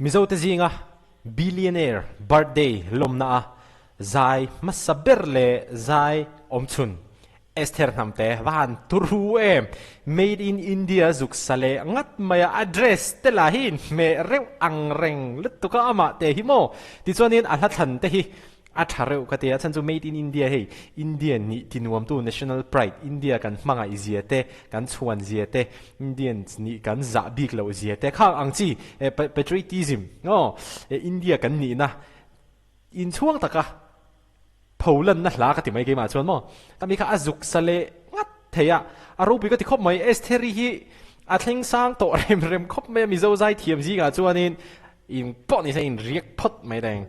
Mizo te zinga billionaire birthday lawmna zai masaberle zai omchun Esther Hnamte van turu made in India zuk sale ngat maya address te lahin me reu angreng lutuka ama te himo ti chuanin a hlathan te hi a thareu ka te a chan chu made in India hei Indian ni tinuam tu national pride India kan hmanga iziate kan chuan ziate Indian ni kan za bik lo ziate khang angchi patriotism India kan ni na in chuang taka Poland na la ka ti mai ke ma chuan mo tami kha azuk sale ngat theya aru bi ka ti khop mai esteri hi a thleng sang to rem khop me Mizo zai thiam ji ga chuanin in po ni sa in riak phot mai dang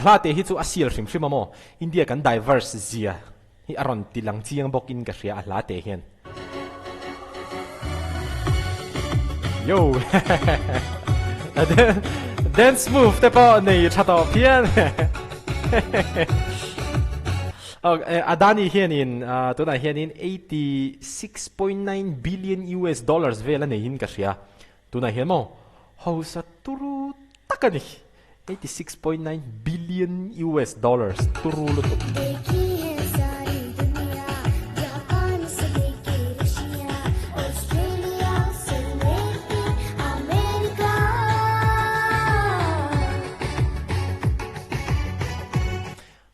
la te hi chu asil hrim hrim mo India kan diverse zia hi aron tilang chiang bok in ka ria la te hian yo dance move te po nei chato pian Adani hian in tuna hian in 86.9 billion US dollars vela nei in ka ria tuna hian mo hausa turu takani 86.9 billion US dollars turu lo to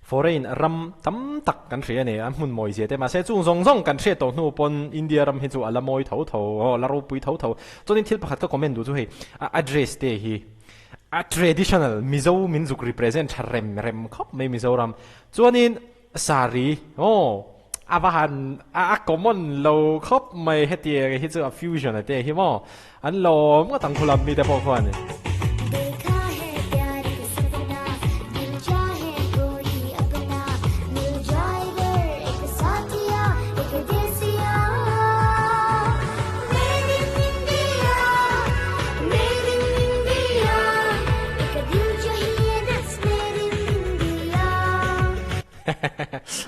foreign ram tam tak kan thria ne an hun moi je te ma se chung zong zong kan thria to nu pon India ram hi chu ala moi tho tho la ro pui tho tho chonin thil pakhat ka comment du chu hei address te hi a traditional Mizo minzuk represent rem khop mai Mizoram chuanin sari avahan a common lo khop mai hetia hi chu a fusion ate hi mo an lom ka tang khulam mi te po khwan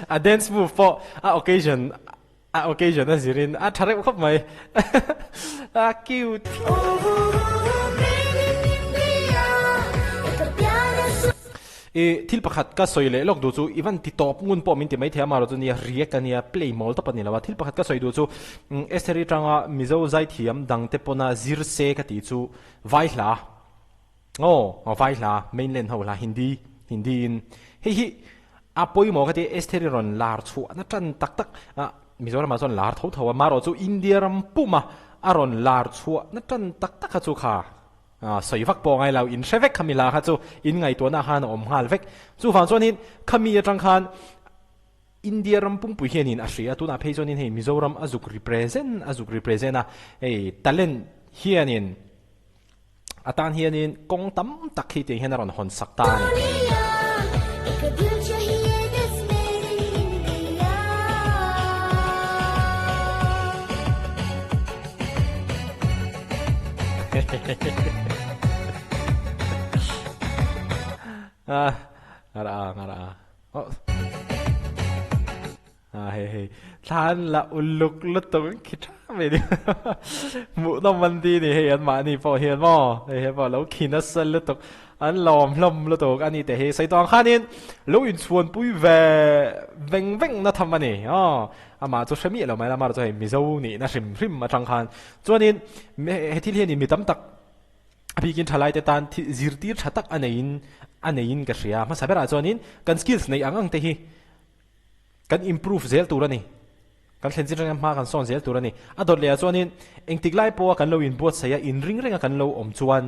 a dance move for a occasion as in a thare khop mai a cute thil pakhat ka soile lok du chu even ti top ngun po min ti mai thia maro chu ni riek ania play mol to pani lawa thil pakhat ka soi du chu esteri tanga Mizo zai thiam dang te pona zirse ka ti chu vai hla vai hla mainland ho la hindi in hi apoi mo kati esteri ron lar chu na tan tak Mizoram ma zon lar tho tho maro chu India ram puma aron lar chu na tan tak chu kha soi vak po ngai lau in shevek khamila kha chu in ngai to na han om hal vek chu fan chonin khami atang khan India ram pum pu hian in ashria tu na phei chonin hei Mizoram azuk represent a talent hian in atan hian in kong tam tak hi te hian ron hon sakta ni ngara hey than la uluk lutung khita me di mu no man di ni hey an ma ni po hian mo hey po lo khina sal lutuk an lom lutuk ani te hey sai tong khanin lo in chuan pui ve veng na thamani ama chu shami lo mai la mar chu hey Mizo ni na hrim ma tang khan chuanin he thil hian ni mi tam tak bikin thalai te tan zirtir thatak anein ka ria ma sabera chuanin kan skills nei angang te hi kan improve zel turani kan thenjin rang ma kan son zel turani ador le chuanin engtiklai po kan lo in bot saya in ring kan lo om chuan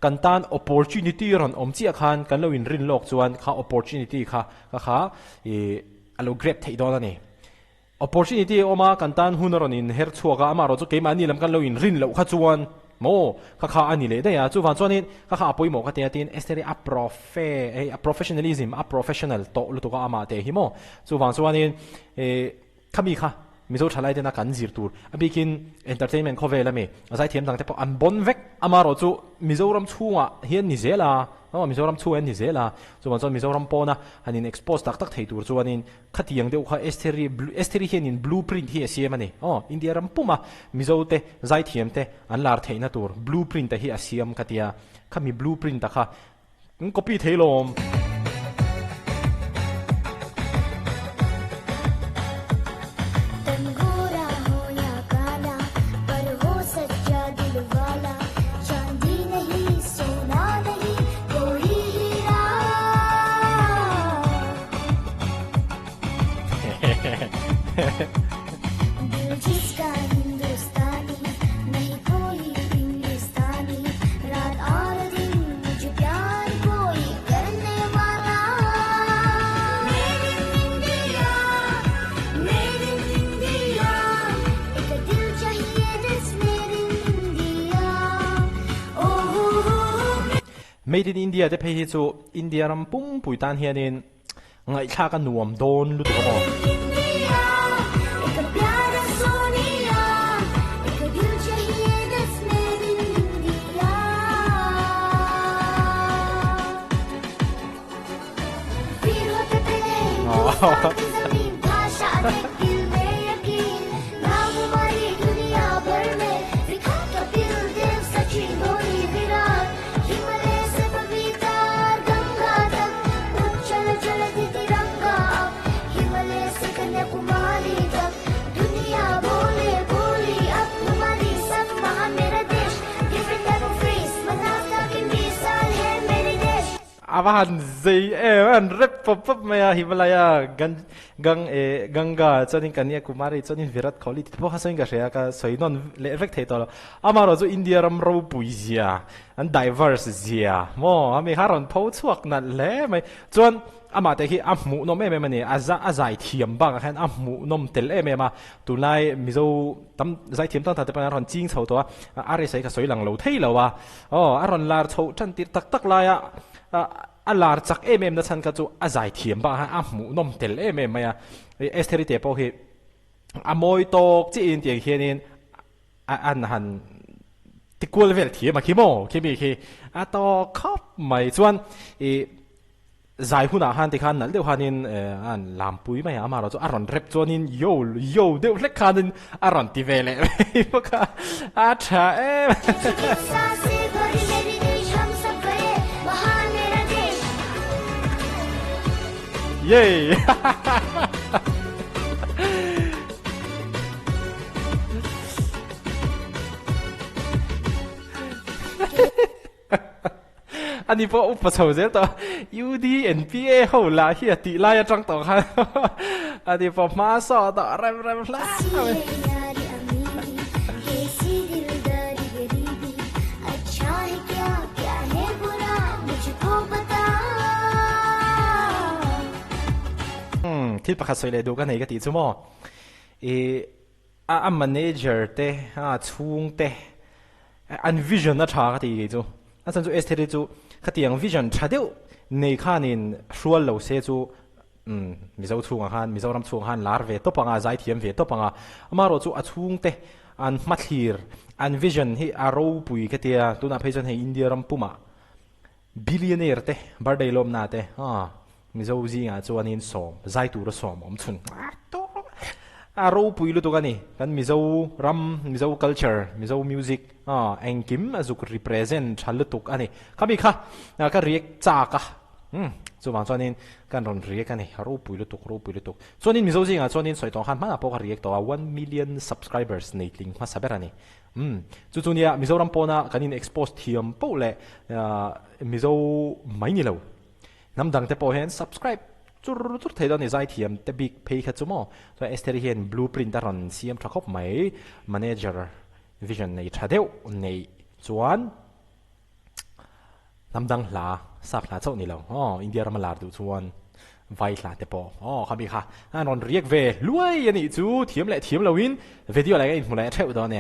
kan tan opportunity ron om chi khan kan lo in rin lok chuan kha opportunity kha alo grab thei don ani opportunity oma kan tan hunaron in her chuaka ama ro chu ke mani lam kan lo in rin lo kha chuan mo kha ani le da ya chu van chuanin kha apoi mo ka te tin esteri a professionalism a professional to lu to ka ama te hi mo chu van chuanin khami kha Mizo chalai de na kan zir tur abikin entertainment kho vela me azai thiam dang te po an bon vek amaro chu Mizoram chunga hian ni zela Mizoram chu en ni zela chu man chon Mizoram pona hanin expose tak tak thei tur chu anin khatiang deuh kha Esther hian in blueprint hi asiam ani India ram puma Mizo te zai thiam te an lar theina tur blueprint te hi asiam khatia khami blueprint ta kha copy theilom Made in India te phe chu India ram pum puitan hianin ngai thla ka nuam don lu tu mo awan zai an rep pop maya Himalaya ganga chonin kania kumari chonin Virat Kohli tipo hasoin ga shea ka soinon le effect heto amaro zo India ram ro puizia an diverse zia mo ami haron pho chuak na le mai chon ama te hi amu nom em mani azai thiam bang khan amu nom tel em ma tunai Mizo tam zai thiam tang ta te pa ron ching chho to are sai ka soilang lo thei lo wa aron lar chho chan tir tak tak la ya alar chak na chan ka chu azai thiam ba ha amu nom tel maya Esther te po hi amoi tok chi in tiang hianin an han tikul vel thiam ki mo ki mi ki ato khop mai chuan zai huna han ti khan nal deuh hanin an lampui mai amaro chu aron rep chuanin yo deuh lek khanin aron ti vele poka acha Yay! Ani po upa chau zel to UDNPA ho la hi ti la ya chang to khan ani po ma so to rem la thil pakhat soi le do kan nei ka ti chu mo a manager te chung te an vision na tha ka ti ge chu a chan chu Esther chu khatiang vision tha deu nei khanin hrual lo se chu Mizo chung han Mizoram chung han lar ve to panga zai thiam ve to panga amaro chu a chung te an mathlir an vision hi a ro pui ka tia tuna phaijan he India ram puma billionaire te B'day lawmna te Mizo zi nga chuanin som zai tur som om chun to aro puilu to gani kan Mizo culture Mizo music engkim azuk represent chalutuk ani kami kha ka react cha ka chuwang chuanin kan ron react ani aro puilu tuk chuanin Mizo zi nga chuanin soi tong han ma po ka react to 1 million subscribers nei tling ma saberani chunia Mizoram pona kanin expose thiam po le Mizo mai ni lo namdang te po hen subscribe chur thei don zai thiam te big pay kha chumo so Esther hen blueprint ta ron siam thakop mai manager vision nei thadeu nei chuan namdang la sak la chau ni lo India ram lar du chuan vai la te po khabi kha anon riek ve luai ani chu thiam le thiam lowin video la in mulai theu do ne